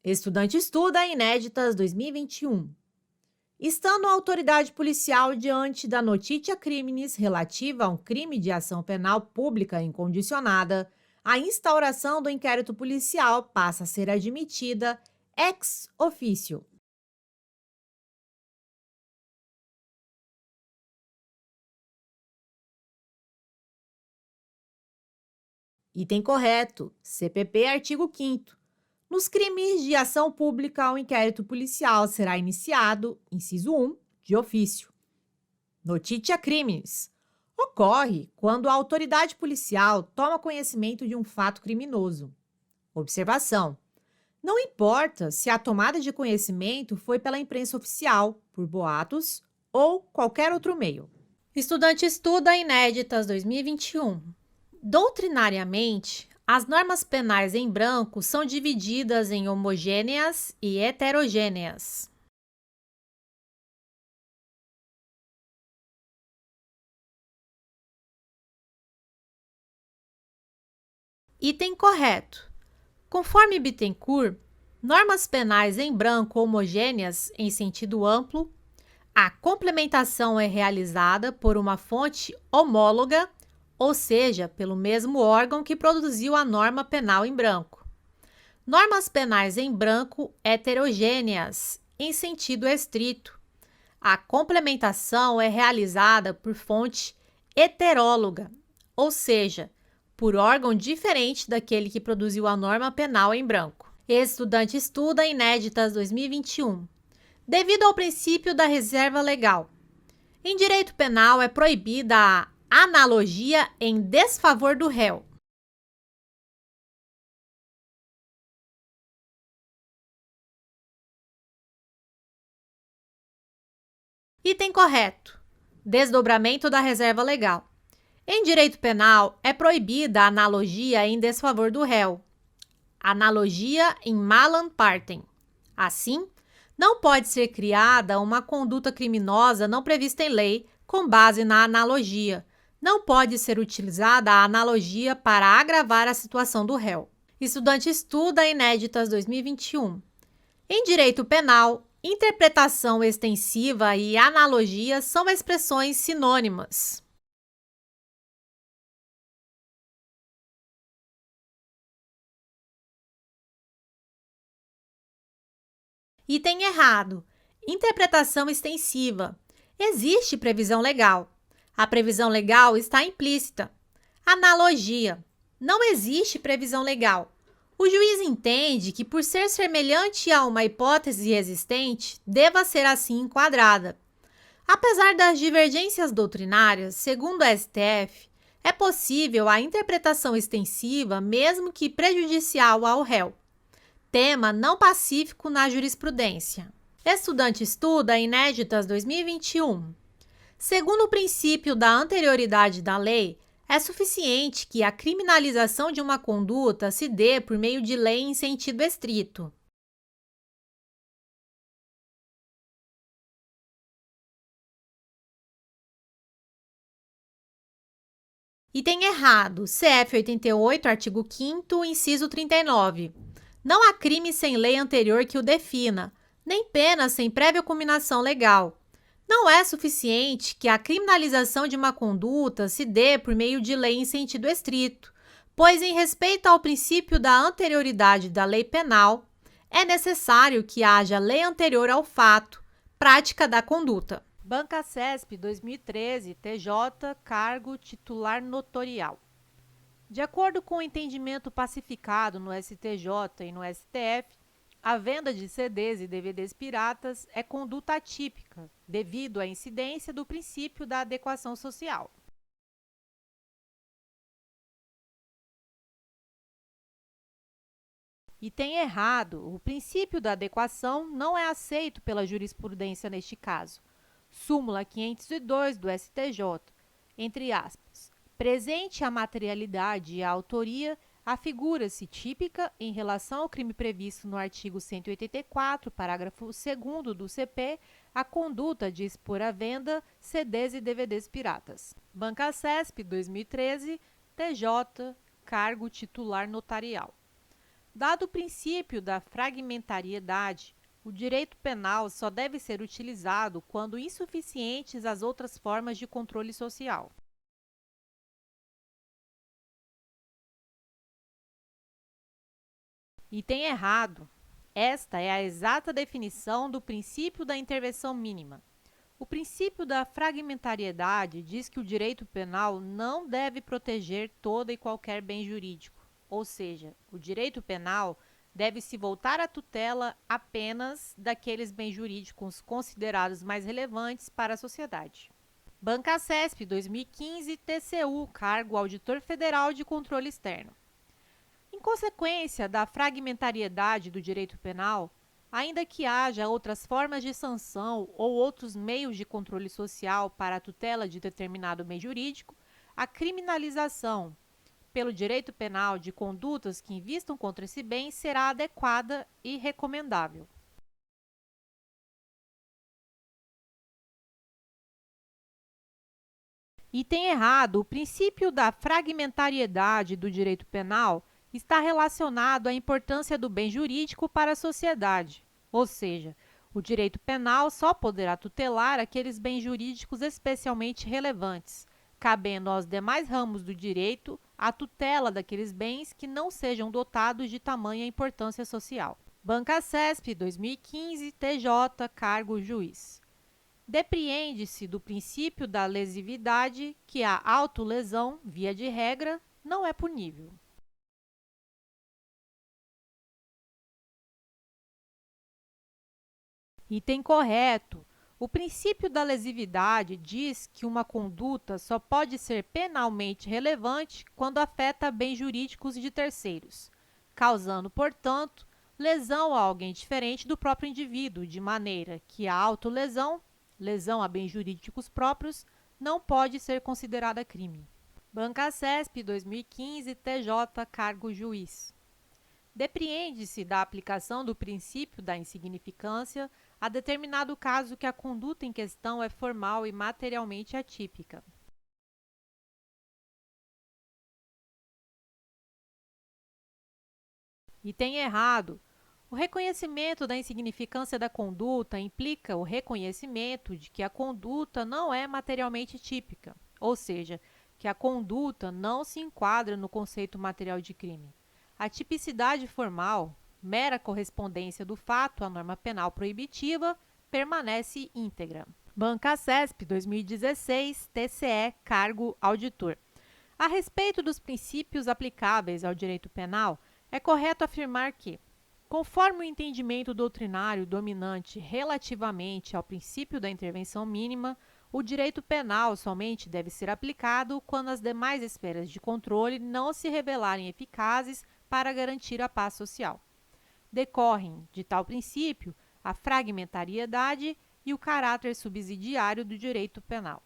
Estudante estuda Inéditas 2021. Estando a autoridade policial diante da notícia crimes relativa a um crime de ação penal pública incondicionada, a instauração do inquérito policial passa a ser admitida ex officio. Item correto, CPP artigo 5º. Nos crimes de ação pública, o inquérito policial será iniciado, inciso 1, de ofício. Notícia crimes. Ocorre quando a autoridade policial toma conhecimento de um fato criminoso. Observação: não importa se a tomada de conhecimento foi pela imprensa oficial, por boatos ou qualquer outro meio. Estudante estuda Inéditas 2021. Doutrinariamente, as normas penais em branco são divididas em homogêneas e heterogêneas. Item correto. Conforme Bittencourt, normas penais em branco homogêneas em sentido amplo, a complementação é realizada por uma fonte homóloga, ou seja, pelo mesmo órgão que produziu a norma penal em branco. Normas penais em branco heterogêneas, em sentido estrito. A complementação é realizada por fonte heteróloga, ou seja, por órgão diferente daquele que produziu a norma penal em branco. Estudante estuda Inéditas 2021. Devido ao princípio da reserva legal, em direito penal é proibida a analogia em desfavor do réu. Item correto. Desdobramento da reserva legal. Em direito penal, é proibida a analogia em desfavor do réu. Analogia em malam partem. Assim, não pode ser criada uma conduta criminosa não prevista em lei com base na analogia. Não pode ser utilizada a analogia para agravar a situação do réu. Estudante estuda Inéditas 2021. Em direito penal, interpretação extensiva e analogia são expressões sinônimas. Item errado. Interpretação extensiva. Existe previsão legal. A previsão legal está implícita. Analogia. Não existe previsão legal. O juiz entende que, por ser semelhante a uma hipótese existente, deva ser assim enquadrada. Apesar das divergências doutrinárias, segundo a STF, é possível a interpretação extensiva, mesmo que prejudicial ao réu. Tema não pacífico na jurisprudência. Estudante estuda Inéditas 2021. Segundo o princípio da anterioridade da lei, é suficiente que a criminalização de uma conduta se dê por meio de lei em sentido estrito. Item errado. CF 88, artigo 5º, inciso 39. Não há crime sem lei anterior que o defina, nem pena sem prévia culminação legal. Não é suficiente que a criminalização de uma conduta se dê por meio de lei em sentido estrito, pois, em respeito ao princípio da anterioridade da lei penal, é necessário que haja lei anterior ao fato, prática da conduta. Banca CESP 2013, TJ, cargo titular notorial. De acordo com o entendimento pacificado no STJ e no STF, a venda de CDs e DVDs piratas é conduta atípica, devido à incidência do princípio da adequação social. Item errado. O princípio da adequação não é aceito pela jurisprudência neste caso. Súmula 502 do STJ, entre aspas. Presente a materialidade e a autoria, afigura-se típica, em relação ao crime previsto no artigo 184, parágrafo 2º do CP, a conduta de expor à venda CDs e DVDs piratas. Banca CESP 2013, TJ, cargo titular notarial. Dado o princípio da fragmentariedade, o direito penal só deve ser utilizado quando insuficientes as outras formas de controle social. Item errado. Esta é a exata definição do princípio da intervenção mínima. O princípio da fragmentariedade diz que o direito penal não deve proteger todo e qualquer bem jurídico, ou seja, o direito penal deve se voltar à tutela apenas daqueles bens jurídicos considerados mais relevantes para a sociedade. Banca CESP 2015, TCU, cargo Auditor Federal de Controle Externo. Em consequência da fragmentariedade do direito penal, ainda que haja outras formas de sanção ou outros meios de controle social para a tutela de determinado bem jurídico, a criminalização pelo direito penal de condutas que invistam contra esse bem será adequada e recomendável. Item errado. O princípio da fragmentariedade do direito penal está relacionado à importância do bem jurídico para a sociedade, ou seja, o direito penal só poderá tutelar aqueles bens jurídicos especialmente relevantes, cabendo aos demais ramos do direito a tutela daqueles bens que não sejam dotados de tamanha importância social. Banca CESP 2015, TJ, cargo juiz. Depreende-se do princípio da lesividade que a autolesão, via de regra, não é punível. Item correto. O princípio da lesividade diz que uma conduta só pode ser penalmente relevante quando afeta bens jurídicos de terceiros, causando, portanto, lesão a alguém diferente do próprio indivíduo, de maneira que a autolesão, lesão a bens jurídicos próprios, não pode ser considerada crime. Banca CESP 2015, TJ, cargo juiz. Depreende-se da aplicação do princípio da insignificância a determinado caso que a conduta em questão é formal e materialmente atípica. Item errado. O reconhecimento da insignificância da conduta implica o reconhecimento de que a conduta não é materialmente típica, ou seja, que a conduta não se enquadra no conceito material de crime. A tipicidade formal, mera correspondência do fato à norma penal proibitiva, permanece íntegra. Banca CESP 2016, TCE, cargo auditor. A respeito dos princípios aplicáveis ao direito penal, é correto afirmar que, conforme o entendimento doutrinário dominante relativamente ao princípio da intervenção mínima, o direito penal somente deve ser aplicado quando as demais esferas de controle não se revelarem eficazes para garantir a paz social. Decorrem de tal princípio a fragmentariedade e o caráter subsidiário do direito penal.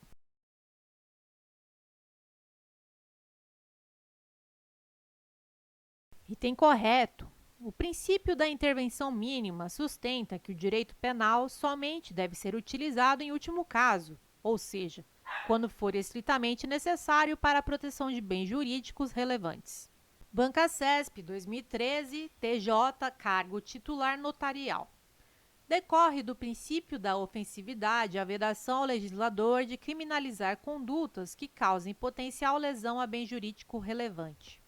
Item correto. O princípio da intervenção mínima sustenta que o direito penal somente deve ser utilizado em último caso, ou seja, quando for estritamente necessário para a proteção de bens jurídicos relevantes. Banca CESP 2013, TJ, cargo titular notarial. Decorre do princípio da ofensividade a vedação ao legislador de criminalizar condutas que causem potencial lesão a bem jurídico relevante.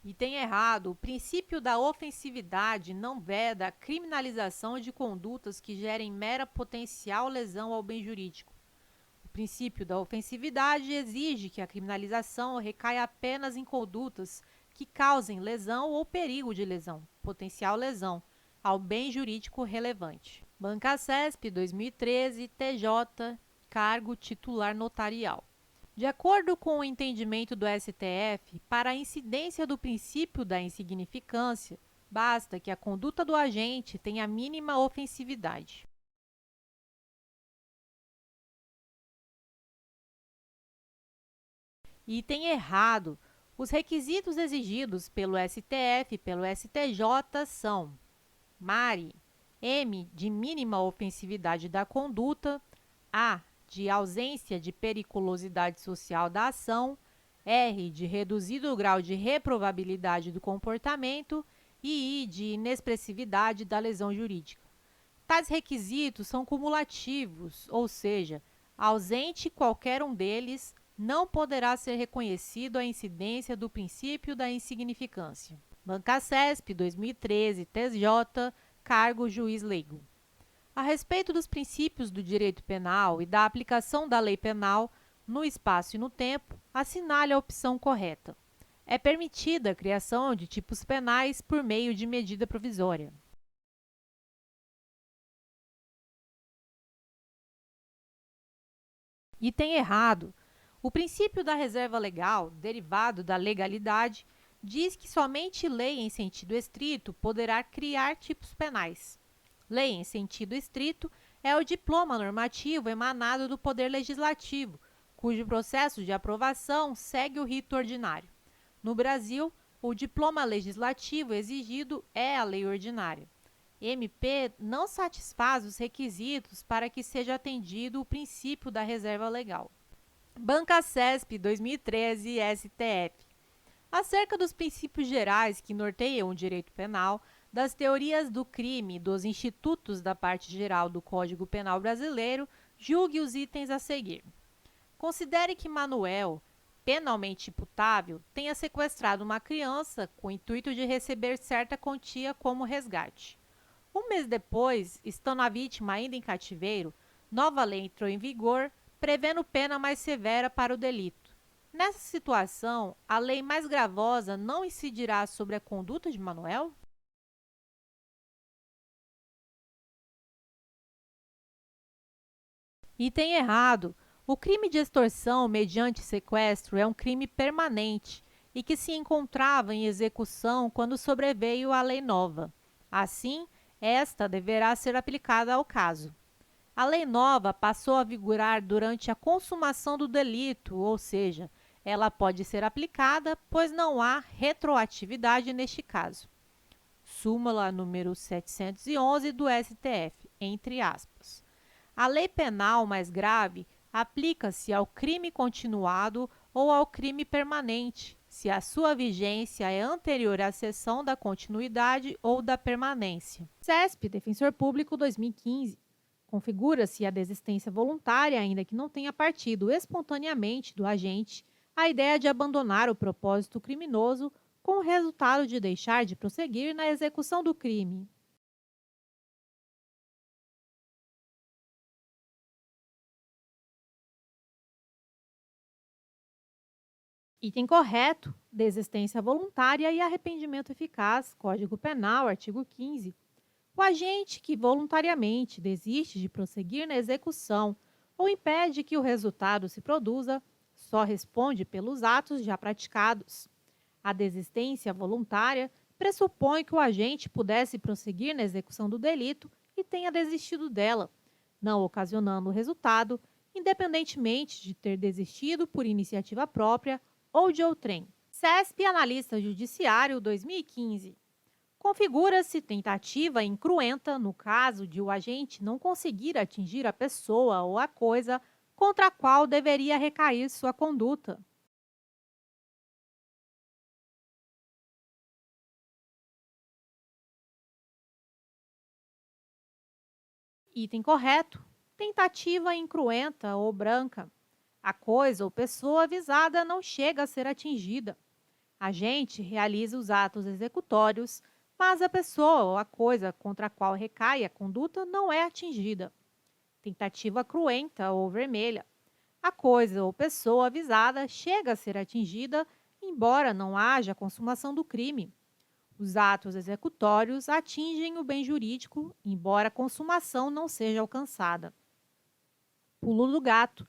Item errado. O princípio da ofensividade não veda a criminalização de condutas que gerem mera potencial lesão ao bem jurídico. O princípio da ofensividade exige que a criminalização recaia apenas em condutas que causem lesão ou perigo de lesão, potencial lesão, ao bem jurídico relevante. Banca CESP 2013, TJ, cargo titular notarial. De acordo com o entendimento do STF, para a incidência do princípio da insignificância, basta que a conduta do agente tenha a mínima ofensividade. Item errado. Os requisitos exigidos pelo STF e pelo STJ são: mari, m, de mínima ofensividade da conduta, a, de ausência de periculosidade social da ação, R, de reduzido grau de reprovabilidade do comportamento e I, de inexpressividade da lesão jurídica. Tais requisitos são cumulativos, ou seja, ausente qualquer um deles, não poderá ser reconhecido a incidência do princípio da insignificância. Bancasesp, 2013, TJ, cargo juiz leigo. A respeito dos princípios do direito penal e da aplicação da lei penal no espaço e no tempo, assinale a opção correta. É permitida a criação de tipos penais por meio de medida provisória. Item errado. O princípio da reserva legal, derivado da legalidade, diz que somente lei em sentido estrito poderá criar tipos penais. Lei em sentido estrito é o diploma normativo emanado do Poder Legislativo, cujo processo de aprovação segue o rito ordinário. No Brasil, o diploma legislativo exigido é a lei ordinária. MP não satisfaz os requisitos para que seja atendido o princípio da reserva legal. Bancasesp, 2013, STF. Acerca dos princípios gerais que norteiam o direito penal, das teorias do crime e dos institutos da parte geral do Código Penal brasileiro, julgue os itens a seguir. Considere que Manuel, penalmente imputável, tenha sequestrado uma criança com o intuito de receber certa quantia como resgate. Um mês depois, estando a vítima ainda em cativeiro, nova lei entrou em vigor, prevendo pena mais severa para o delito. Nessa situação, a lei mais gravosa não incidirá sobre a conduta de Manuel? Item errado. O crime de extorsão mediante sequestro é um crime permanente e que se encontrava em execução quando sobreveio a lei nova. Assim, esta deverá ser aplicada ao caso. A lei nova passou a vigorar durante a consumação do delito, ou seja, ela pode ser aplicada, pois não há retroatividade neste caso. Súmula número 711 do STF, entre aspas. A lei penal mais grave aplica-se ao crime continuado ou ao crime permanente, se a sua vigência é anterior à cessão da continuidade ou da permanência. CESP, Defensor Público 2015. Configura-se a desistência voluntária, ainda que não tenha partido espontaneamente do agente, a ideia de abandonar o propósito criminoso com o resultado de deixar de prosseguir na execução do crime. Item correto, desistência voluntária e arrependimento eficaz, Código Penal, artigo 15. O agente que voluntariamente desiste de prosseguir na execução ou impede que o resultado se produza, só responde pelos atos já praticados. A desistência voluntária pressupõe que o agente pudesse prosseguir na execução do delito e tenha desistido dela, não ocasionando o resultado, independentemente de ter desistido por iniciativa própria ou de outrem. CESP Analista Judiciário 2015. Configura-se tentativa incruenta no caso de o agente não conseguir atingir a pessoa ou a coisa contra a qual deveria recair sua conduta. Item correto. Tentativa incruenta ou branca. A coisa ou pessoa visada não chega a ser atingida. Agente realiza os atos executórios, mas a pessoa ou a coisa contra a qual recai a conduta não é atingida. Tentativa cruenta ou vermelha. A coisa ou pessoa avisada chega a ser atingida, embora não haja consumação do crime. Os atos executórios atingem o bem jurídico, embora a consumação não seja alcançada. Pulo do gato.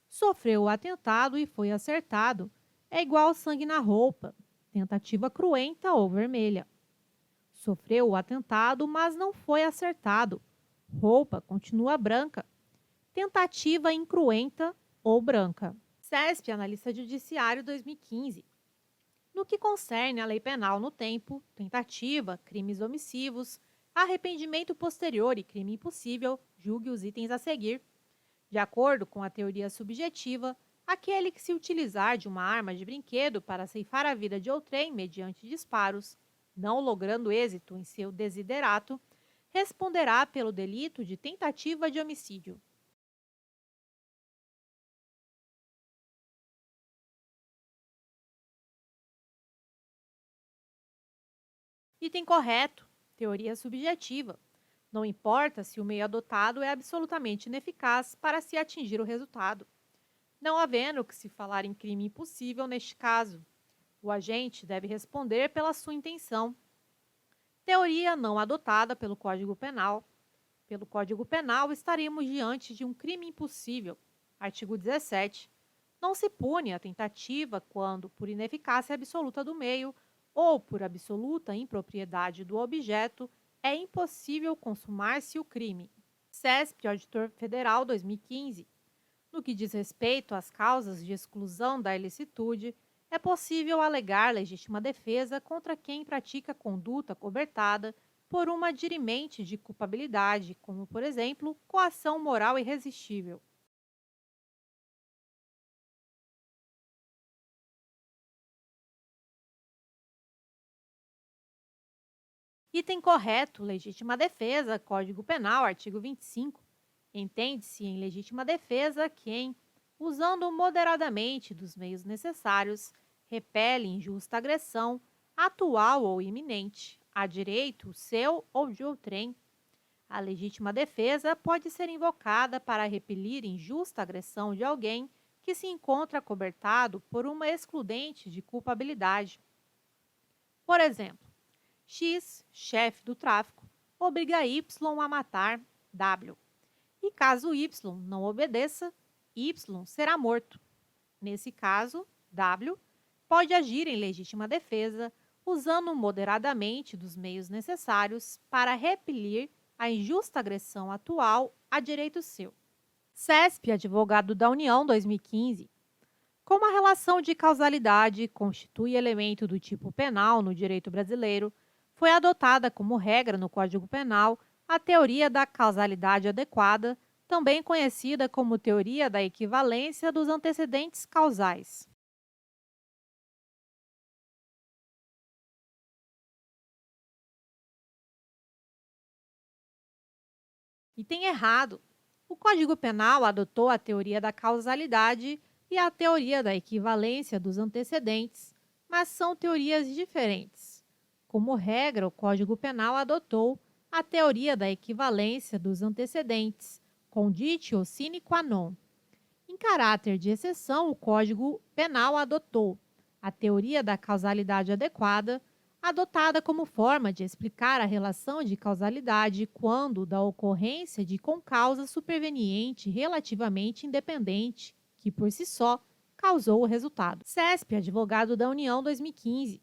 Sofreu o atentado e foi acertado. É igual ao sangue na roupa. Tentativa cruenta ou vermelha. Sofreu o atentado, mas não foi acertado. Roupa continua branca. Tentativa incruenta ou branca. CESP, Analista Judiciário 2015. No que concerne à lei penal no tempo, tentativa, crimes omissivos, arrependimento posterior e crime impossível, julgue os itens a seguir. De acordo com a teoria subjetiva, aquele que se utilizar de uma arma de brinquedo para ceifar a vida de outrem mediante disparos, não logrando êxito em seu desiderato, responderá pelo delito de tentativa de homicídio. Item correto, teoria subjetiva. Não importa se o meio adotado é absolutamente ineficaz para se atingir o resultado, não havendo que se falar em crime impossível neste caso. O agente deve responder pela sua intenção. Teoria não adotada pelo Código Penal. Pelo Código Penal, estaremos diante de um crime impossível. Artigo 17. Não se pune a tentativa quando, por ineficácia absoluta do meio ou por absoluta impropriedade do objeto, é impossível consumar-se o crime. CESP, Auditor Federal 2015. No que diz respeito às causas de exclusão da ilicitude, é possível alegar legítima defesa contra quem pratica conduta cobertada por uma dirimente de culpabilidade, como, por exemplo, coação moral irresistível. Item correto, legítima defesa, Código Penal, artigo 25. Entende-se em legítima defesa quem, usando moderadamente dos meios necessários, repele injusta agressão, atual ou iminente, a direito seu ou de outrem. A legítima defesa pode ser invocada para repelir injusta agressão de alguém que se encontra cobertado por uma excludente de culpabilidade. Por exemplo, X, chefe do tráfico, obriga Y a matar W. E caso Y não obedeça, Y será morto. Nesse caso, W pode agir em legítima defesa, usando moderadamente dos meios necessários para repelir a injusta agressão atual a direito seu. CESP, Advogado da União, 2015. Como a relação de causalidade constitui elemento do tipo penal no direito brasileiro, foi adotada como regra no Código Penal a teoria da causalidade adequada, também conhecida como teoria da equivalência dos antecedentes causais. E tem errado. O Código Penal adotou a teoria da causalidade e a teoria da equivalência dos antecedentes, mas são teorias diferentes. Como regra, o Código Penal adotou a teoria da equivalência dos antecedentes, conditio sine qua non. Em caráter de exceção, o Código Penal adotou a teoria da causalidade adequada, adotada como forma de explicar a relação de causalidade quando da ocorrência de concausa superveniente relativamente independente, que por si só causou o resultado. CESP, Advogado da União, 2015.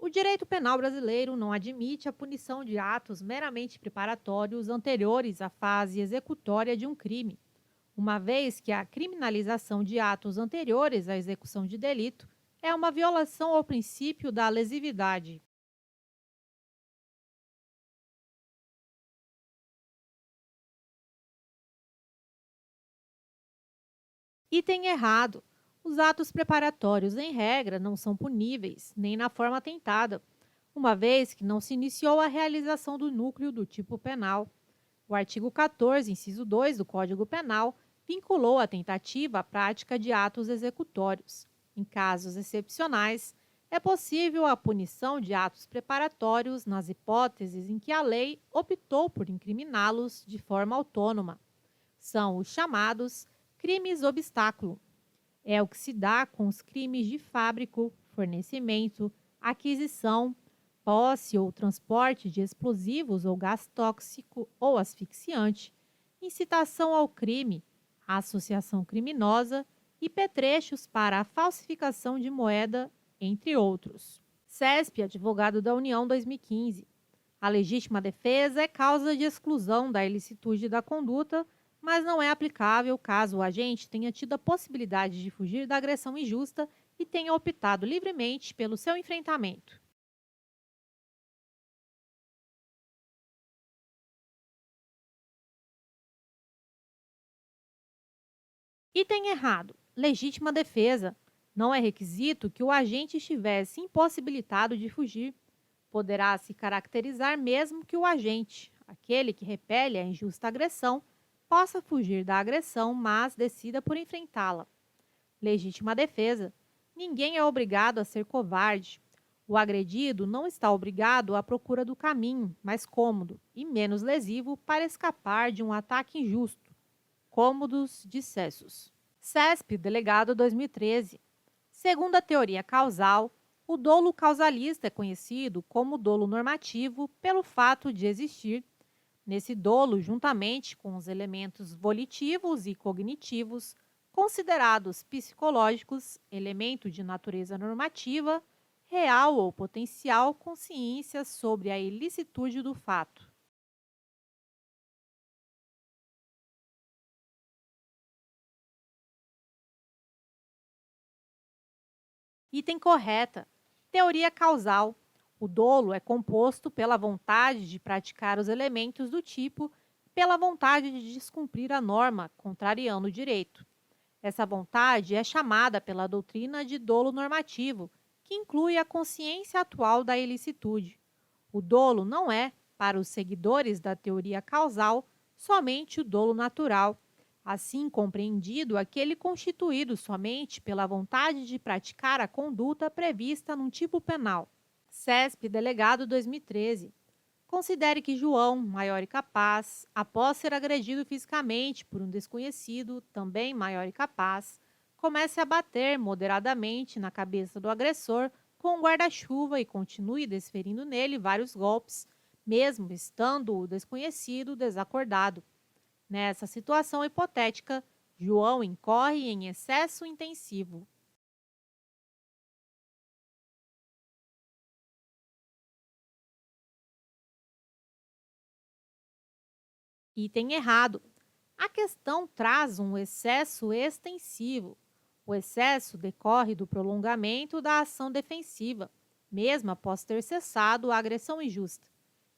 O direito penal brasileiro não admite a punição de atos meramente preparatórios anteriores à fase executória de um crime, uma vez que a criminalização de atos anteriores à execução de delito é uma violação ao princípio da lesividade. Item errado. Os atos preparatórios, em regra, não são puníveis, nem na forma tentada, uma vez que não se iniciou a realização do núcleo do tipo penal. O artigo 14, inciso 2 do Código Penal, vinculou a tentativa à prática de atos executórios. Em casos excepcionais, é possível a punição de atos preparatórios nas hipóteses em que a lei optou por incriminá-los de forma autônoma. São os chamados crimes obstáculo. É o que se dá com os crimes de fábrico, fornecimento, aquisição, posse ou transporte de explosivos ou gás tóxico ou asfixiante, incitação ao crime, associação criminosa e petrechos para a falsificação de moeda, entre outros. CESP, Advogado da União, 2015. A legítima defesa é causa de exclusão da ilicitude da conduta, mas não é aplicável caso o agente tenha tido a possibilidade de fugir da agressão injusta e tenha optado livremente pelo seu enfrentamento. Item errado. Legítima defesa. Não é requisito que o agente estivesse impossibilitado de fugir. Poderá se caracterizar mesmo que o agente, aquele que repele a injusta agressão, possa fugir da agressão, mas decida por enfrentá-la. Legítima defesa. Ninguém é obrigado a ser covarde. O agredido não está obrigado à procura do caminho mais cômodo e menos lesivo para escapar de um ataque injusto. Cômodos dissessos. CESP, Delegado 2013. Segundo a teoria causal, o dolo causalista é conhecido como dolo normativo pelo fato de existir, nesse dolo, juntamente com os elementos volitivos e cognitivos, considerados psicológicos, elemento de natureza normativa, real ou potencial consciência sobre a ilicitude do fato. Item correta. Teoria causal. O dolo é composto pela vontade de praticar os elementos do tipo pela vontade de descumprir a norma, contrariando o direito. Essa vontade é chamada pela doutrina de dolo normativo, que inclui a consciência atual da ilicitude. O dolo não é, para os seguidores da teoria causal, somente o dolo natural, assim compreendido aquele constituído somente pela vontade de praticar a conduta prevista num tipo penal. CESP, Delegado 2013. Considere que João, maior e capaz, após ser agredido fisicamente por um desconhecido, também maior e capaz, comece a bater moderadamente na cabeça do agressor com um guarda-chuva e continue desferindo nele vários golpes, mesmo estando o desconhecido desacordado. Nessa situação hipotética, João incorre em excesso intensivo. Item errado. A questão traz um excesso extensivo. O excesso decorre do prolongamento da ação defensiva, mesmo após ter cessado a agressão injusta.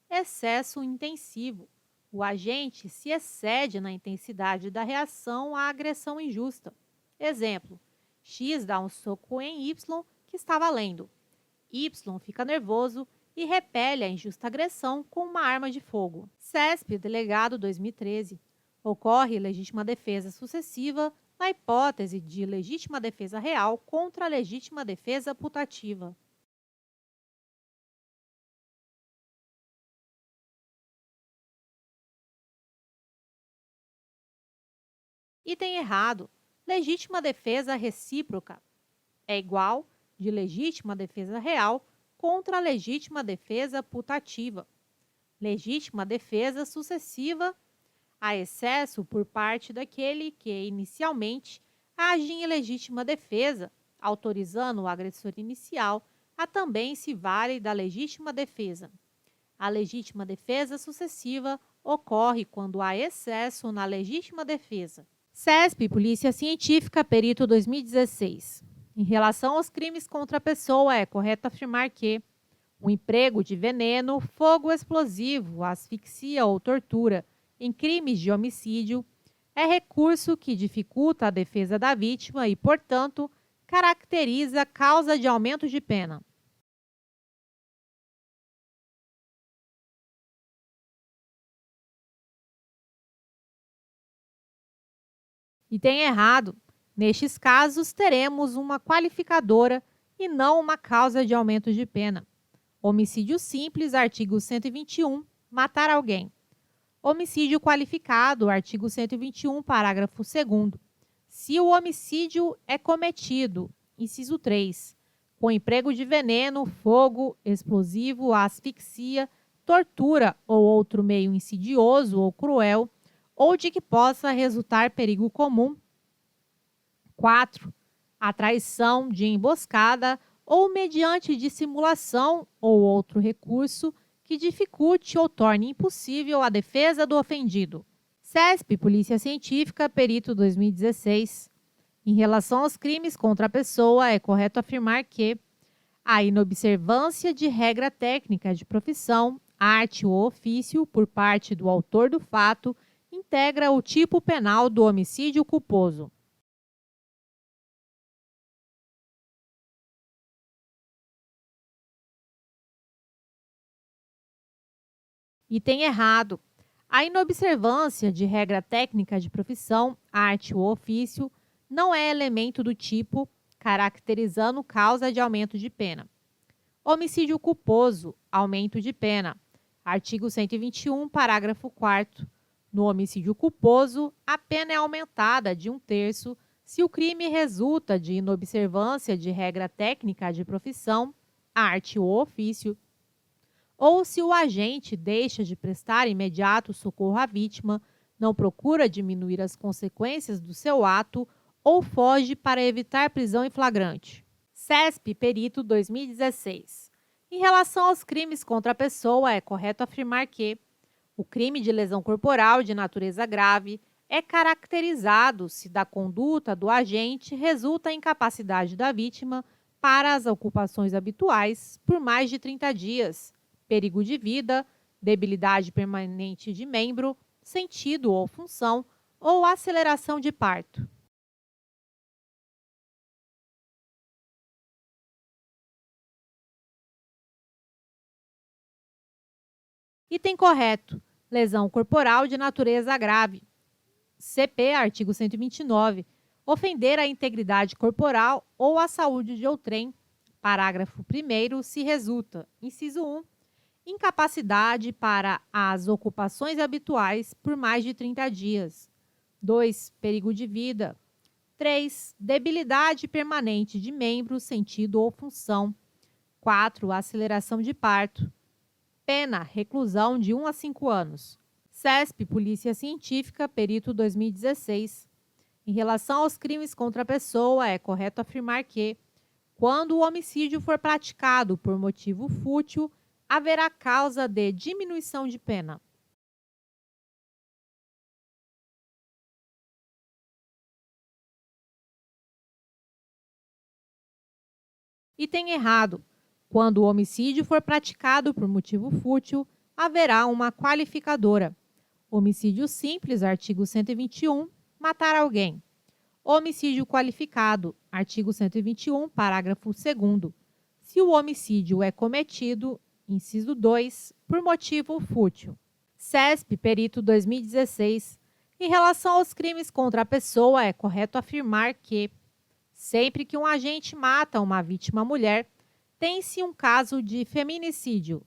Excesso intensivo. O agente se excede na intensidade da reação à agressão injusta. Exemplo: X dá um soco em Y que está valendo. Y fica nervoso e repele a injusta agressão com uma arma de fogo. CESP, Delegado 2013. Ocorre legítima defesa sucessiva na hipótese de legítima defesa real contra legítima defesa putativa. Item errado. Legítima defesa recíproca é igual de legítima defesa real contra legítima defesa putativa. Legítima defesa sucessiva a excesso por parte daquele que, inicialmente, age em legítima defesa, autorizando o agressor inicial a também se valer da legítima defesa. A legítima defesa sucessiva ocorre quando há excesso na legítima defesa. CESP, Polícia Científica, Perito 2016. Em relação aos crimes contra a pessoa, é correto afirmar que o emprego de veneno, fogo explosivo, asfixia ou tortura em crimes de homicídio é recurso que dificulta a defesa da vítima e, portanto, caracteriza causa de aumento de pena. Item errado. Nestes casos, teremos uma qualificadora e não uma causa de aumento de pena. Homicídio simples, artigo 121, matar alguém. Homicídio qualificado, artigo 121, parágrafo 2º. Se o homicídio é cometido, inciso 3, com emprego de veneno, fogo, explosivo, asfixia, tortura ou outro meio insidioso ou cruel, ou de que possa resultar perigo comum. 4. A traição de emboscada ou mediante dissimulação ou outro recurso que dificulte ou torne impossível a defesa do ofendido. CESP, Polícia Científica, Perito 2016. Em relação aos crimes contra a pessoa, é correto afirmar que a inobservância de regra técnica de profissão, arte ou ofício por parte do autor do fato integra o tipo penal do homicídio culposo. Item errado. A inobservância de regra técnica de profissão, arte ou ofício não é elemento do tipo caracterizando causa de aumento de pena. Homicídio culposo, aumento de pena. Artigo 121, parágrafo 4º. No homicídio culposo, a pena é aumentada de 1/3 se o crime resulta de inobservância de regra técnica de profissão, arte ou ofício, ou se o agente deixa de prestar imediato socorro à vítima, não procura diminuir as consequências do seu ato ou foge para evitar prisão em flagrante. CESP Perito 2016. Em relação aos crimes contra a pessoa, é correto afirmar que o crime de lesão corporal de natureza grave é caracterizado se da conduta do agente resulta a incapacidade da vítima para as ocupações habituais por mais de 30 dias, perigo de vida, debilidade permanente de membro, sentido ou função, ou aceleração de parto. Item correto: lesão corporal de natureza grave. CP, artigo 129. Ofender a integridade corporal ou a saúde de outrem. Parágrafo 1º, se resulta, inciso 1, incapacidade para as ocupações habituais por mais de 30 dias. 2. Perigo de vida. 3. Debilidade permanente de membro, sentido ou função. 4. Aceleração de parto. Pena, reclusão de 1 a 5 anos. CESP, Polícia Científica, Perito 2016. Em relação aos crimes contra a pessoa, é correto afirmar que, quando o homicídio for praticado por motivo fútil, haverá causa de diminuição de pena. Item errado. Quando o homicídio for praticado por motivo fútil, haverá uma qualificadora. Homicídio simples, artigo 121, matar alguém. Homicídio qualificado, artigo 121, parágrafo 2º. Se o homicídio é cometido, inciso 2, por motivo fútil. CESP, Perito 2016. Em relação aos crimes contra a pessoa, é correto afirmar que, sempre que um agente mata uma vítima mulher, tem-se um caso de feminicídio.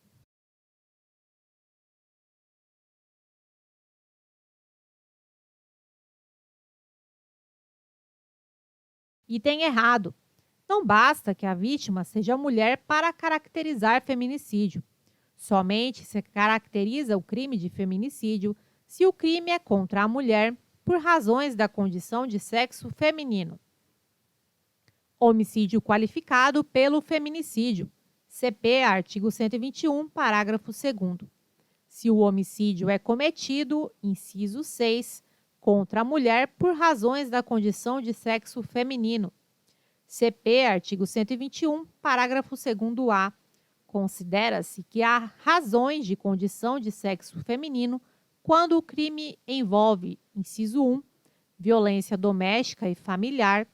Item errado. Não basta que a vítima seja mulher para caracterizar feminicídio. Somente se caracteriza o crime de feminicídio se o crime é contra a mulher por razões da condição de sexo feminino. Homicídio qualificado pelo feminicídio. CP, artigo 121, parágrafo 2º. Se o homicídio é cometido, inciso 6, contra a mulher por razões da condição de sexo feminino. CP, artigo 121, parágrafo 2º-A. Considera-se que há razões de condição de sexo feminino quando o crime envolve, inciso 1, violência doméstica e familiar.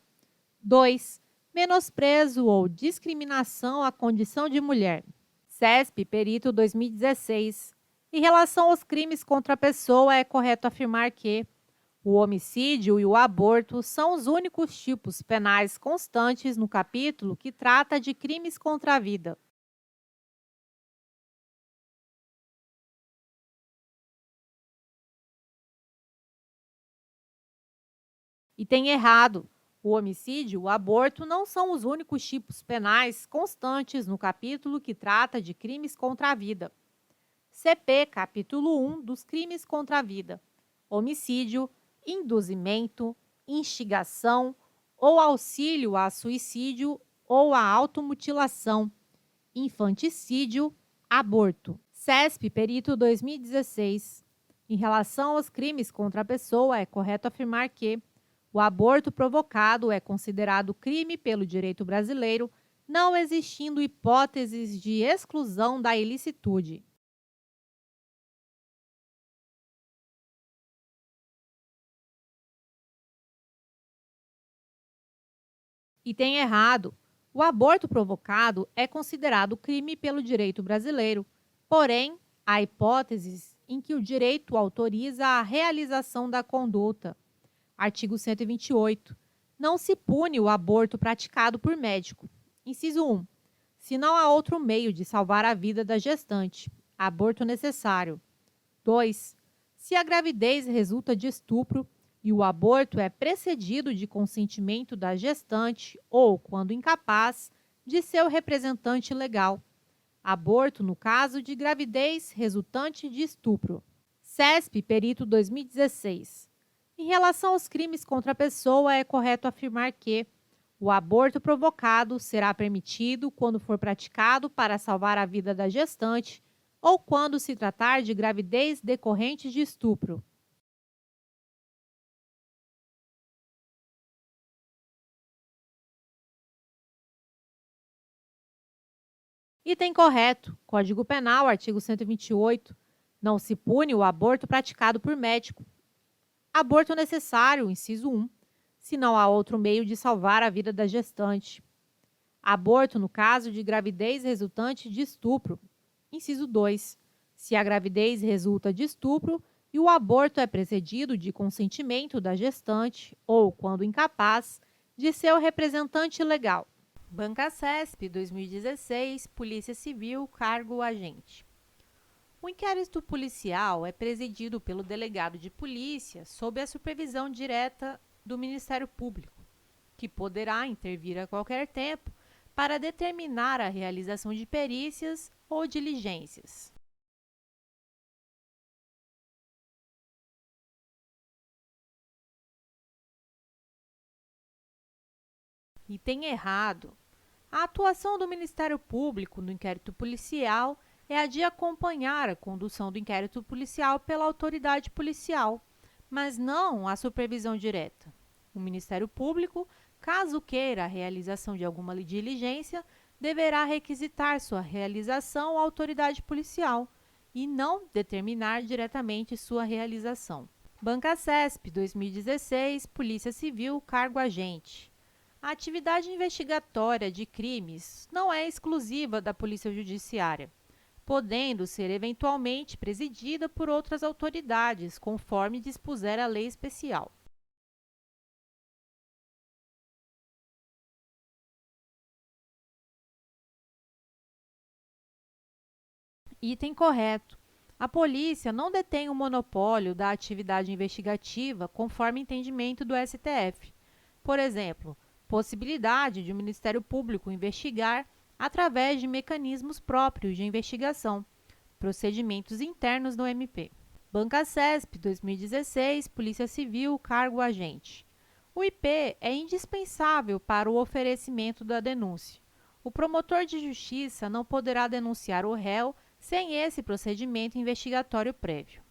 2. Menosprezo ou discriminação à condição de mulher. CESP, Perito 2016. Em relação aos crimes contra a pessoa, é correto afirmar que o homicídio e o aborto são os únicos tipos penais constantes no capítulo que trata de crimes contra a vida. Item errado. O homicídio e o aborto não são os únicos tipos penais constantes no capítulo que trata de crimes contra a vida. CP, capítulo 1 dos crimes contra a vida. Homicídio, induzimento, instigação ou auxílio a suicídio ou a automutilação, infanticídio, aborto. CESP, Perito 2016. Em relação aos crimes contra a pessoa, é correto afirmar que o aborto provocado é considerado crime pelo direito brasileiro, não existindo hipóteses de exclusão da ilicitude. Item errado. O aborto provocado é considerado crime pelo direito brasileiro, porém, Há hipóteses em que o direito autoriza a realização da conduta. Artigo 128. Não se pune o aborto praticado por médico. Inciso 1. Se não há outro meio de salvar a vida da gestante. Aborto necessário. 2. Se a gravidez resulta de estupro e o aborto é precedido de consentimento da gestante ou, quando incapaz, de seu representante legal. Aborto no caso de gravidez resultante de estupro. CESP, perito 2016. Em relação aos crimes contra a pessoa, é correto afirmar que o aborto provocado será permitido quando for praticado para salvar a vida da gestante ou quando se tratar de gravidez decorrente de estupro. Item correto. Código Penal, artigo 128. Não se pune o aborto praticado por médico. Aborto necessário, inciso 1, se não há outro meio de salvar a vida da gestante. Aborto no caso de gravidez resultante de estupro. Inciso 2, se a gravidez resulta de estupro e o aborto é precedido de consentimento da gestante ou, quando incapaz, de seu representante legal. Banca CESP, 2016, Polícia Civil, cargo agente. O inquérito policial é presidido pelo delegado de polícia sob a supervisão direta do Ministério Público, que poderá intervir a qualquer tempo para determinar a realização de perícias ou diligências. Item errado. A atuação do Ministério Público no inquérito policial é a de acompanhar a condução do inquérito policial pela autoridade policial, mas não a supervisão direta. O Ministério Público, caso queira a realização de alguma diligência, deverá requisitar sua realização à autoridade policial e não determinar diretamente sua realização. Banca CESP, 2016, Polícia Civil, cargo agente. A atividade investigatória de crimes não é exclusiva da Polícia Judiciária, podendo ser eventualmente presidida por outras autoridades, conforme dispuser a lei especial. Item correto. A polícia não detém o monopólio da atividade investigativa conforme entendimento do STF. Por exemplo, possibilidade de o Ministério Público investigar através de mecanismos próprios de investigação, procedimentos internos do MP. Banca CESP, 2016, Polícia Civil, cargo agente. O IP é indispensável para o oferecimento da denúncia. O promotor de justiça não poderá denunciar o réu sem esse procedimento investigatório prévio.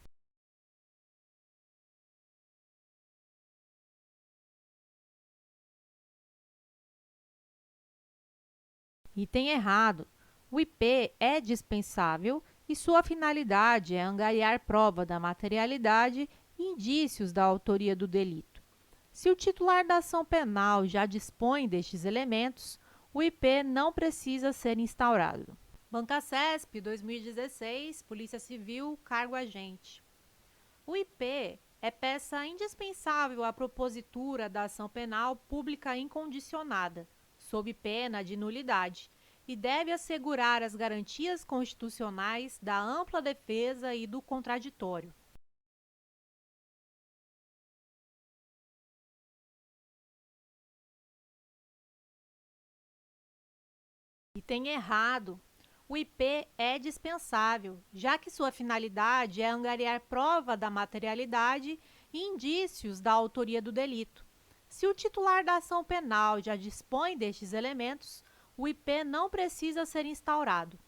Item errado. O IP é dispensável e sua finalidade é angariar prova da materialidade e indícios da autoria do delito. Se o titular da ação penal já dispõe destes elementos, o IP não precisa ser instaurado. Banca CESP, 2016, Polícia Civil, cargo agente. O IP é peça indispensável à propositura da ação penal pública incondicionada, sob pena de nulidade, e deve assegurar as garantias constitucionais da ampla defesa e do contraditório. Item errado. O IP é dispensável, já que sua finalidade é angariar prova da materialidade e indícios da autoria do delito. Se o titular da ação penal já dispõe destes elementos, o IP não precisa ser instaurado.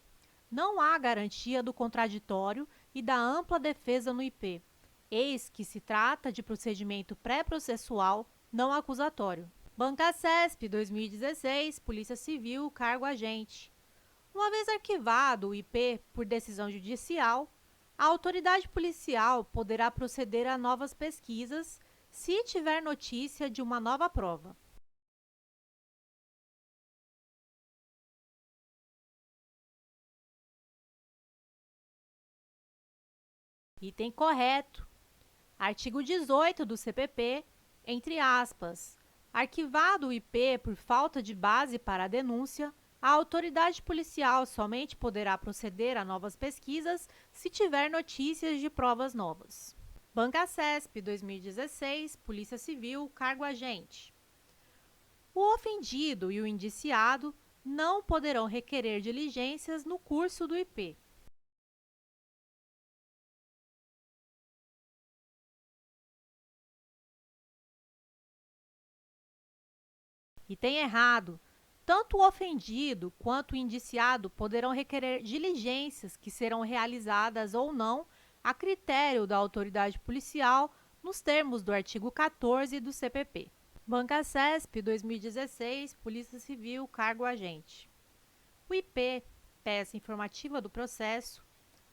Não há garantia do contraditório e da ampla defesa no IP, eis que se trata de procedimento pré-processual não acusatório. Banca CESP, 2016, Polícia Civil, cargo agente. Uma vez arquivado o IP por decisão judicial, a autoridade policial poderá proceder a novas pesquisas se tiver notícia de uma nova prova. Item correto. Artigo 18 do CPP, entre aspas, arquivado o IP por falta de base para a denúncia, a autoridade policial somente poderá proceder a novas pesquisas se tiver notícias de provas novas. Banca CESP 2016, Polícia Civil, cargo agente. O ofendido e o indiciado não poderão requerer diligências no curso do IP. Item errado. Tanto o ofendido quanto o indiciado poderão requerer diligências que serão realizadas ou não a critério da autoridade policial nos termos do artigo 14 do CPP. Banca CESP 2016, Polícia Civil, cargo agente. O IP, peça informativa do processo,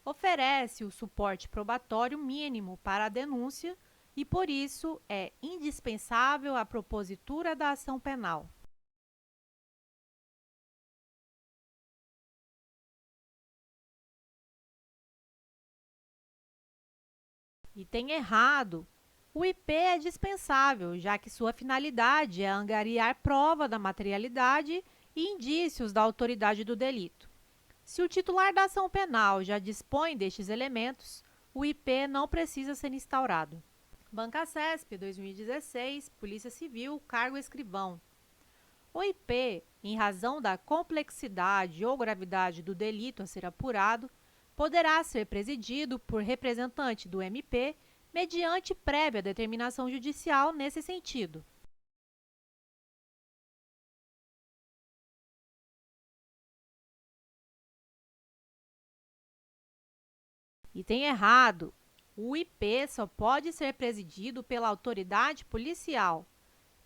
oferece o suporte probatório mínimo para a denúncia e, por isso, é indispensável a propositura da ação penal. Item errado. O IP é dispensável, já que sua finalidade é angariar prova da materialidade e indícios da autoridade do delito. Se o titular da ação penal já dispõe destes elementos, o IP não precisa ser instaurado. Banca CESP 2016, Polícia Civil, cargo escrivão. O IP, em razão da complexidade ou gravidade do delito a ser apurado, poderá ser presidido por representante do MP mediante prévia determinação judicial nesse sentido. Item errado. O IP só pode ser presidido pela autoridade policial.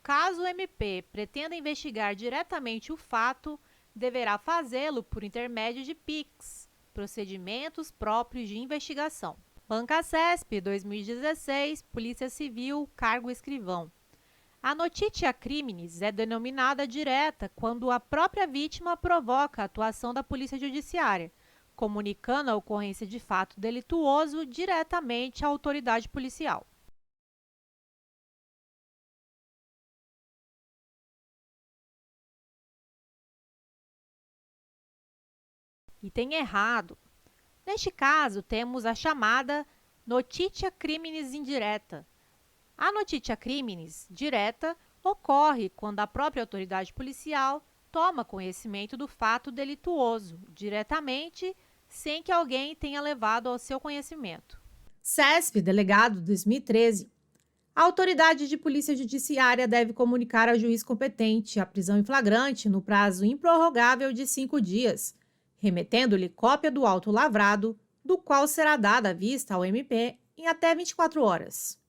Caso o MP pretenda investigar diretamente o fato, deverá fazê-lo por intermédio de PICs, procedimentos próprios de investigação. Banca CESP 2016, Polícia Civil, cargo escrivão. A notitia criminis é denominada direta quando a própria vítima provoca a atuação da Polícia Judiciária, comunicando a ocorrência de fato delituoso diretamente à autoridade policial. Item errado. Neste caso, temos a chamada notitia criminis indireta. A notitia criminis direta ocorre quando a própria autoridade policial toma conhecimento do fato delituoso, diretamente, sem que alguém tenha levado ao seu conhecimento. CESP, delegado 2013. A autoridade de polícia judiciária deve comunicar ao juiz competente a prisão em flagrante no prazo improrrogável de 5 dias, remetendo-lhe cópia do auto lavrado, do qual será dada vista ao MP em até 24 horas.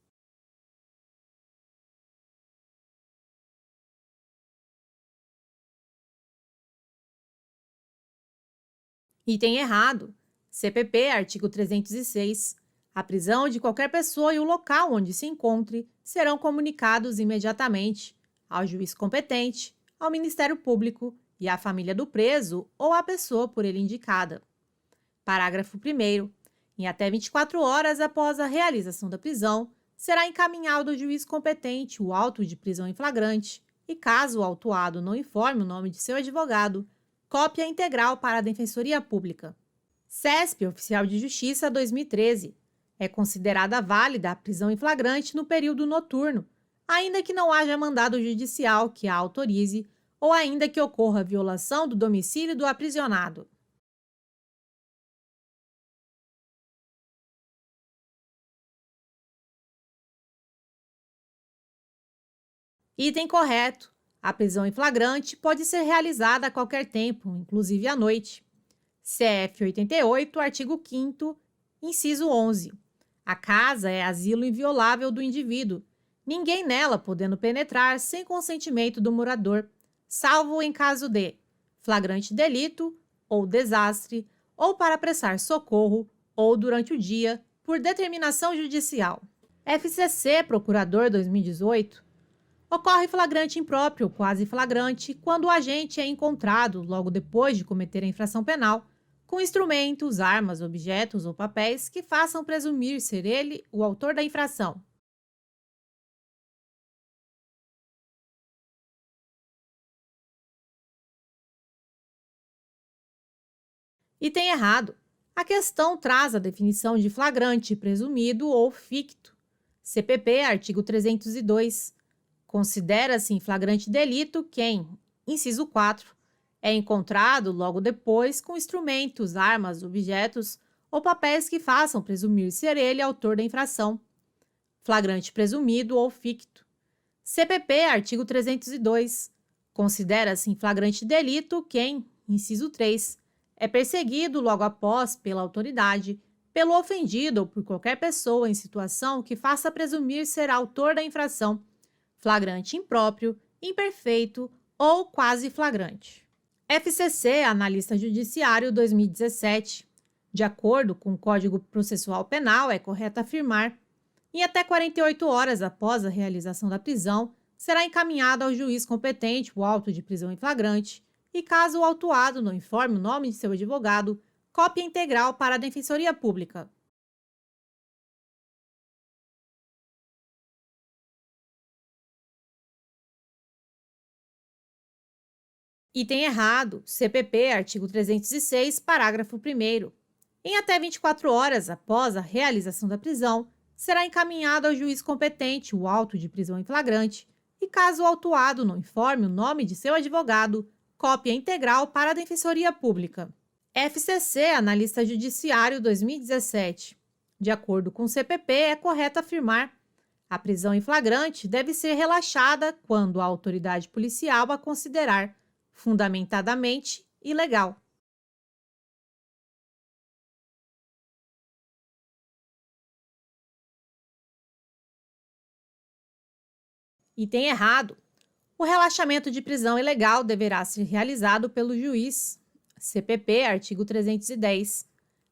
Item errado. CPP, artigo 306. A prisão de qualquer pessoa e o local onde se encontre serão comunicados imediatamente ao juiz competente, ao Ministério Público e à família do preso ou à pessoa por ele indicada. Parágrafo 1º. Em até 24 horas após a realização da prisão, será encaminhado ao juiz competente o auto de prisão em flagrante e, caso o autuado não informe o nome de seu advogado, cópia integral para a Defensoria Pública. CESP, Oficial de Justiça 2013. É considerada válida a prisão em flagrante no período noturno, ainda que não haja mandado judicial que a autorize ou ainda que ocorra violação do domicílio do aprisionado. Item correto. A prisão em flagrante pode ser realizada a qualquer tempo, inclusive à noite. CF 88, artigo 5º, inciso 11. A casa é asilo inviolável do indivíduo, ninguém nela podendo penetrar sem consentimento do morador, salvo em caso de flagrante delito ou desastre, ou para prestar socorro, ou durante o dia, por determinação judicial. FCC, Procurador 2018. Ocorre flagrante impróprio ou quase flagrante quando o agente é encontrado, logo depois de cometer a infração penal, com instrumentos, armas, objetos ou papéis que façam presumir ser ele o autor da infração. E tem errado. A questão traz a definição de flagrante presumido ou ficto. CPP, artigo 302. Considera-se em flagrante delito quem, inciso 4, é encontrado logo depois com instrumentos, armas, objetos ou papéis que façam presumir ser ele autor da infração. Flagrante presumido ou ficto. CPP, artigo 302. Considera-se em flagrante delito quem, inciso 3, é perseguido logo após pela autoridade, pelo ofendido ou por qualquer pessoa em situação que faça presumir ser autor da infração, flagrante impróprio, imperfeito ou quase flagrante. FCC, Analista Judiciário 2017. De acordo com o Código Processual Penal, é correto afirmar: em até 48 horas após a realização da prisão, será encaminhado ao juiz competente o auto de prisão em flagrante e, caso o autuado não informe o nome de seu advogado, cópia integral para a Defensoria Pública. Item errado, CPP, artigo 306, parágrafo 1º. Em até 24 horas após a realização da prisão, será encaminhado ao juiz competente o auto de prisão em flagrante e, caso o autuado não informe o nome de seu advogado, cópia integral para a Defensoria Pública. FCC, Analista Judiciário 2017. De acordo com o CPP, é correto afirmar: a prisão em flagrante deve ser relaxada quando a autoridade policial a considerar fundamentadamente ilegal. Item errado. O relaxamento de prisão ilegal deverá ser realizado pelo juiz. CPP, artigo 310.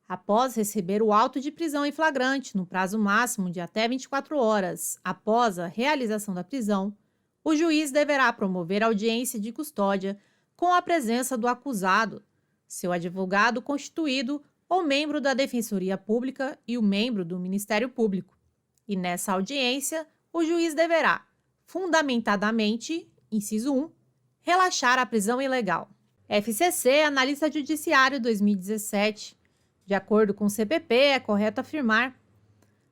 Após receber o auto de prisão em flagrante no prazo máximo de até 24 horas após a realização da prisão, o juiz deverá promover audiência de custódia com a presença do acusado, seu advogado constituído ou membro da Defensoria Pública e o membro do Ministério Público. E nessa audiência, o juiz deverá, fundamentadamente, inciso 1, relaxar a prisão ilegal. FCC, Analista Judiciário 2017. De acordo com o CPP, é correto afirmar: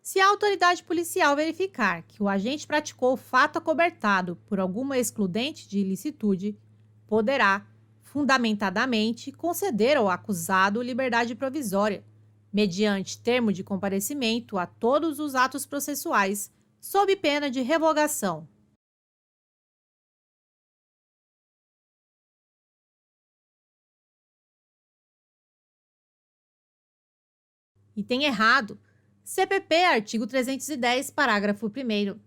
se a autoridade policial verificar que o agente praticou o fato acobertado por alguma excludente de ilicitude, poderá, fundamentadamente, conceder ao acusado liberdade provisória, mediante termo de comparecimento a todos os atos processuais, sob pena de revogação. Item errado. CPP, artigo 310, parágrafo 1º.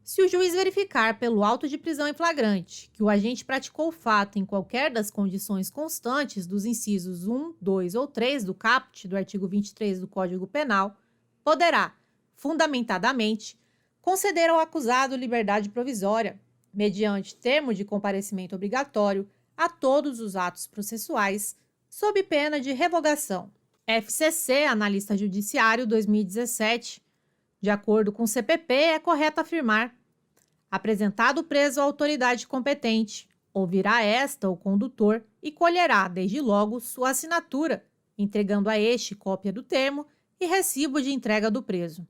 Se o juiz verificar pelo auto de prisão em flagrante que o agente praticou o fato em qualquer das condições constantes dos incisos 1, 2 ou 3 do caput do artigo 23 do Código Penal, poderá, fundamentadamente, conceder ao acusado liberdade provisória, mediante termo de comparecimento obrigatório a todos os atos processuais, sob pena de revogação. FCC, Analista Judiciário 2017. De acordo com o CPP, é correto afirmar: apresentado o preso à autoridade competente, ouvirá esta o condutor e colherá, desde logo, sua assinatura, entregando a este cópia do termo e recibo de entrega do preso.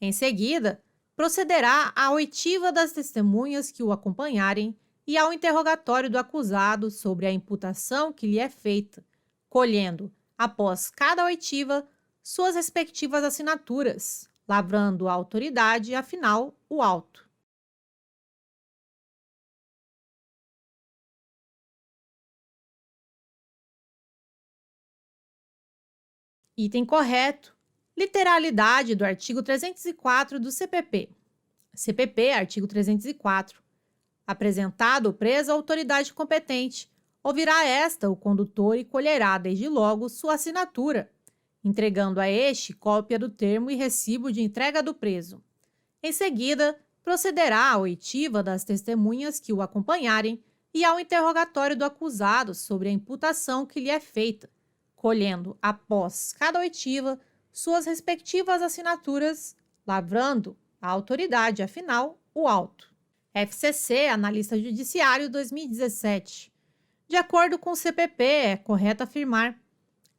Em seguida, procederá à oitiva das testemunhas que o acompanharem e ao interrogatório do acusado sobre a imputação que lhe é feita, colhendo, após cada oitiva, suas respectivas assinaturas, lavrando a autoridade, afinal, o auto. Item correto. Literalidade do artigo 304 do CPP. CPP, artigo 304. Apresentado o preso à autoridade competente, ouvirá esta o condutor e colherá, desde logo, sua assinatura, entregando a este cópia do termo e recibo de entrega do preso. Em seguida, procederá à oitiva das testemunhas que o acompanharem e ao interrogatório do acusado sobre a imputação que lhe é feita, colhendo após cada oitiva suas respectivas assinaturas, lavrando a autoridade, afinal, o auto. FCC, Analista Judiciário 2017. De acordo com o CPP, é correto afirmar: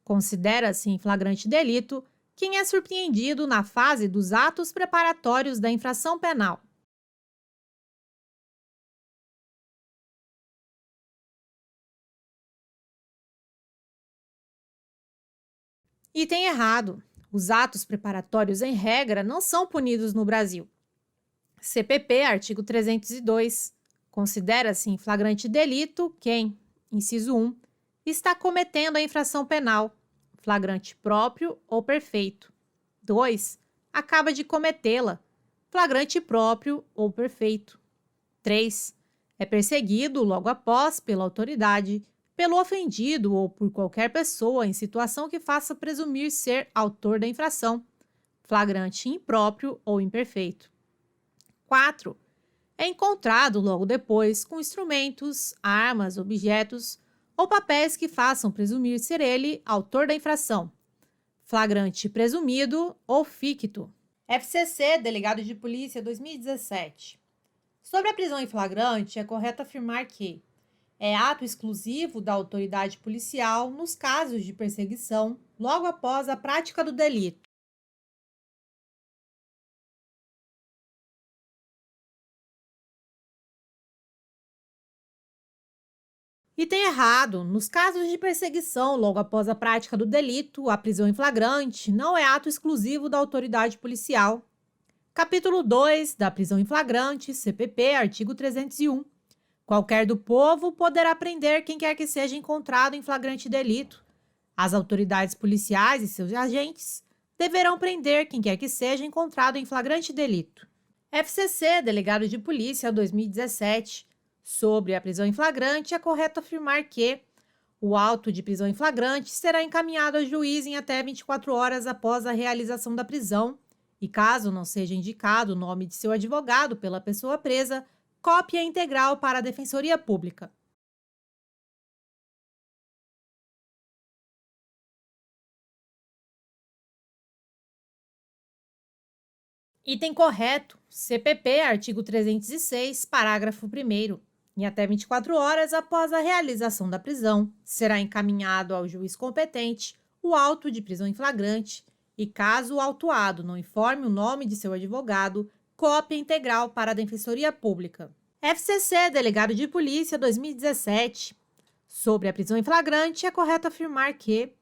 considera-se em flagrante delito quem é surpreendido na fase dos atos preparatórios da infração penal. Item errado. Os atos preparatórios, em regra, não são punidos no Brasil. CPP, artigo 302. Considera-se em flagrante delito quem, inciso 1, está cometendo a infração penal, flagrante próprio ou perfeito. 2. Acaba de cometê-la, flagrante próprio ou perfeito. 3. É perseguido logo após pela autoridade, pelo ofendido ou por qualquer pessoa em situação que faça presumir ser autor da infração, flagrante impróprio ou imperfeito. 4. É encontrado logo depois com instrumentos, armas, objetos ou papéis que façam presumir ser ele autor da infração, flagrante presumido ou ficto. FCC, Delegado de Polícia 2017. Sobre a prisão em flagrante, é correto afirmar que é ato exclusivo da autoridade policial nos casos de perseguição logo após a prática do delito. Item errado. Nos casos de perseguição logo após a prática do delito, a prisão em flagrante não é ato exclusivo da autoridade policial. Capítulo 2 da prisão em flagrante, CPP, artigo 301. Qualquer do povo poderá prender quem quer que seja encontrado em flagrante delito. As autoridades policiais e seus agentes deverão prender quem quer que seja encontrado em flagrante delito. FCC, Delegado de Polícia 2017. Sobre a prisão em flagrante, é correto afirmar que o auto de prisão em flagrante será encaminhado ao juiz em até 24 horas após a realização da prisão e, caso não seja indicado o nome de seu advogado pela pessoa presa, cópia integral para a Defensoria Pública. Item correto. CPP, artigo 306, parágrafo 1º. Em até 24 horas após a realização da prisão, será encaminhado ao juiz competente o auto de prisão em flagrante e, caso o autuado não informe o nome de seu advogado, cópia integral para a Defensoria Pública. FCC, Delegado de Polícia 2017. Sobre a prisão em flagrante, é correto afirmar que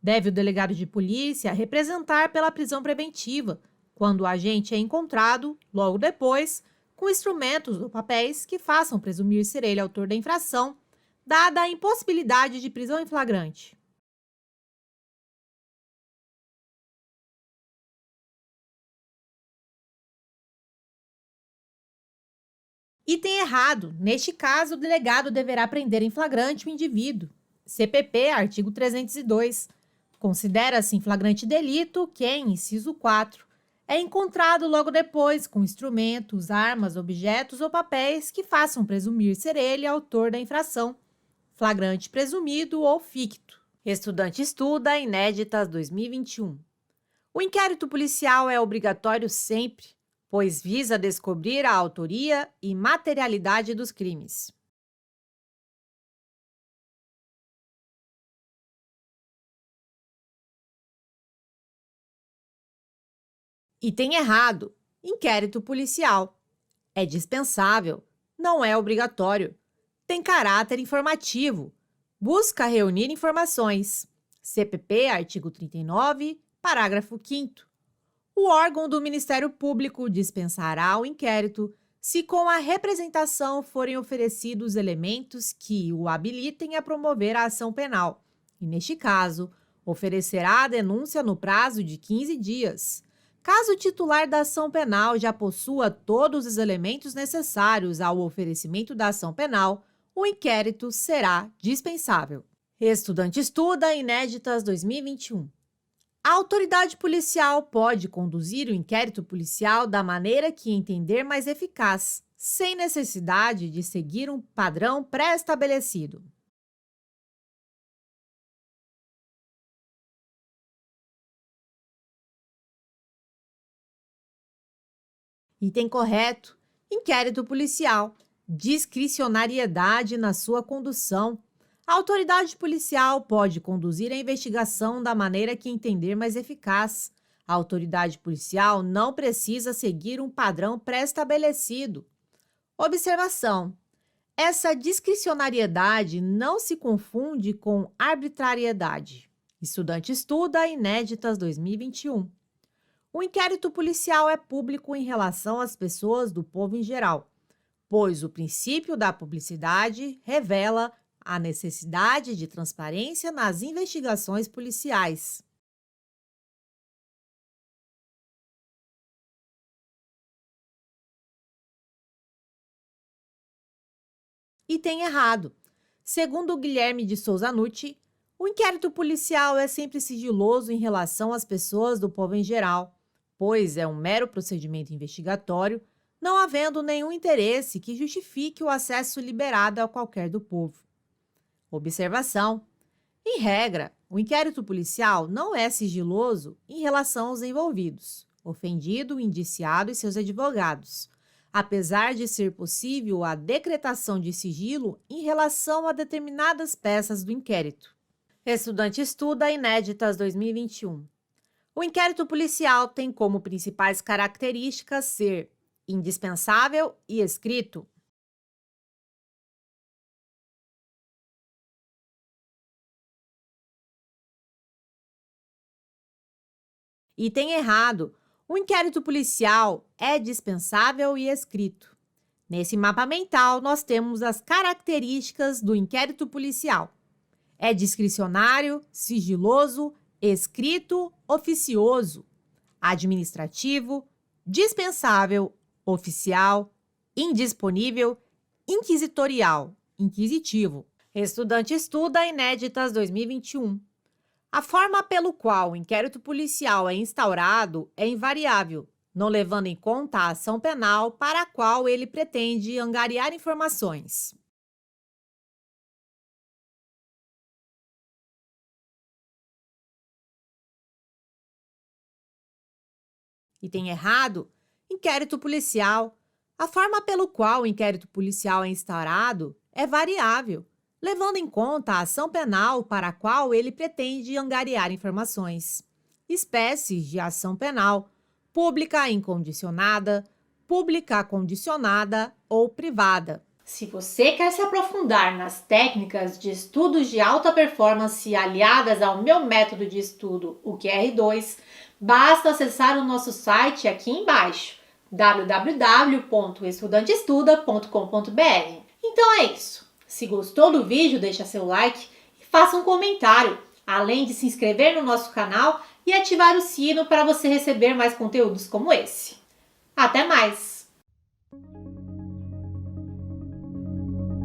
deve o delegado de polícia representar pela prisão preventiva, quando o agente é encontrado, logo depois, com instrumentos ou papéis que façam presumir ser ele autor da infração, dada a impossibilidade de prisão em flagrante. Item errado. Neste caso, o delegado deverá prender em flagrante o indivíduo. CPP, artigo 302. Considera-se em flagrante delito quem, inciso 4, é encontrado logo depois com instrumentos, armas, objetos ou papéis que façam presumir ser ele autor da infração, flagrante presumido ou ficto. Estudante estuda, Inéditas 2021. O inquérito policial é obrigatório sempre, pois visa descobrir a autoria e materialidade dos crimes. Item errado. Inquérito policial. É dispensável, não é obrigatório. Tem caráter informativo. Busca reunir informações. CPP, artigo 39, parágrafo 5º. O órgão do Ministério Público dispensará o inquérito se com a representação forem oferecidos elementos que o habilitem a promover a ação penal, e, neste caso, oferecerá a denúncia no prazo de 15 dias. Caso o titular da ação penal já possua todos os elementos necessários ao oferecimento da ação penal, o inquérito será dispensável. Estudante estuda, Inéditas 2021. A autoridade policial pode conduzir o inquérito policial da maneira que entender mais eficaz, sem necessidade de seguir um padrão pré-estabelecido. Item correto: inquérito policial. Discricionariedade na sua condução. A autoridade policial pode conduzir a investigação da maneira que entender mais eficaz. A autoridade policial não precisa seguir um padrão pré-estabelecido. Observação: essa discricionariedade não se confunde com arbitrariedade. Estudante estuda Inéditas 2021. O inquérito policial é público em relação às pessoas do povo em geral, pois o princípio da publicidade revela a necessidade de transparência nas investigações policiais. Item errado. Segundo Guilherme de Souza Nucci, o inquérito policial é sempre sigiloso em relação às pessoas do povo em geral, pois é um mero procedimento investigatório, não havendo nenhum interesse que justifique o acesso liberado a qualquer do povo. Observação: em regra, o inquérito policial não é sigiloso em relação aos envolvidos, ofendido, indiciado e seus advogados, apesar de ser possível a decretação de sigilo em relação a determinadas peças do inquérito. Estudante estuda Inéditas 2021. O inquérito policial tem como principais características ser indispensável e escrito. Item errado: o inquérito policial é dispensável e escrito. Nesse mapa mental, nós temos as características do inquérito policial. É discricionário, sigiloso, escrito, oficioso, administrativo, dispensável, oficial, indisponível, inquisitorial, inquisitivo. Estudante estuda Inéditas 2021. A forma pelo qual o inquérito policial é instaurado é invariável, não levando em conta a ação penal para a qual ele pretende angariar informações. Item errado: inquérito policial. A forma pelo qual o inquérito policial é instaurado é variável, levando em conta a ação penal para a qual ele pretende angariar informações. Espécies de ação penal: pública incondicionada, pública condicionada ou privada. Se você quer se aprofundar nas técnicas de estudos de alta performance aliadas ao meu método de estudo, o QR2, basta acessar o nosso site aqui embaixo, www.estudanteestuda.com.br. Então é isso. Se gostou do vídeo, deixa seu like e faça um comentário, além de se inscrever no nosso canal e ativar o sino para você receber mais conteúdos como esse. Até mais!